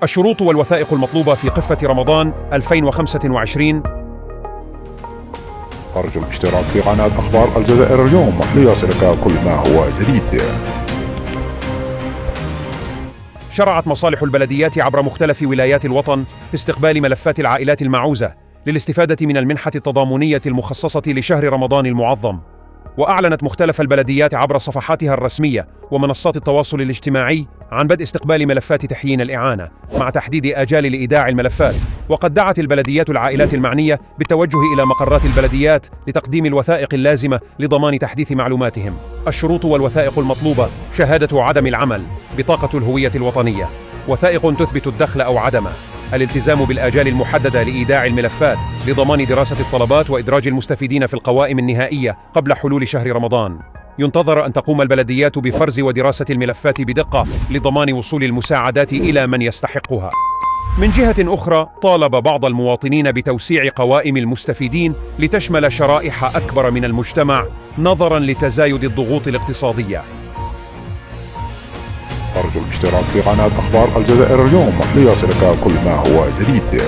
الشروط والوثائق المطلوبة في قفة رمضان 2025. أرجو الاشتراك في قناة أخبار الجزائر اليوم ليصلك كل ما هو جديد. شرعت مصالح البلديات عبر مختلف ولايات الوطن في استقبال ملفات العائلات المعوزة للاستفادة من المنحة التضامنية المخصصة لشهر رمضان المعظم. وأعلنت مختلف البلديات عبر صفحاتها الرسمية ومنصات التواصل الاجتماعي عن بدء استقبال ملفات تحيين الإعانة مع تحديد آجال لإيداع الملفات. وقد دعت البلديات العائلات المعنية بالتوجه إلى مقرات البلديات لتقديم الوثائق اللازمة لضمان تحديث معلوماتهم. الشروط والوثائق المطلوبة: شهادة عدم العمل، بطاقة الهوية الوطنية، وثائق تثبت الدخل أو عدمه، الالتزام بالآجال المحددة لإيداع الملفات لضمان دراسة الطلبات وإدراج المستفيدين في القوائم النهائية قبل حلول شهر رمضان. ينتظر أن تقوم البلديات بفرز ودراسة الملفات بدقة لضمان وصول المساعدات إلى من يستحقها. من جهة أخرى، طالب بعض المواطنين بتوسيع قوائم المستفيدين لتشمل شرائح أكبر من المجتمع نظراً لتزايد الضغوط الاقتصادية. أرجو الاشتراك في قناة أخبار الجزائر اليوم ليصلك كل ما هو جديد.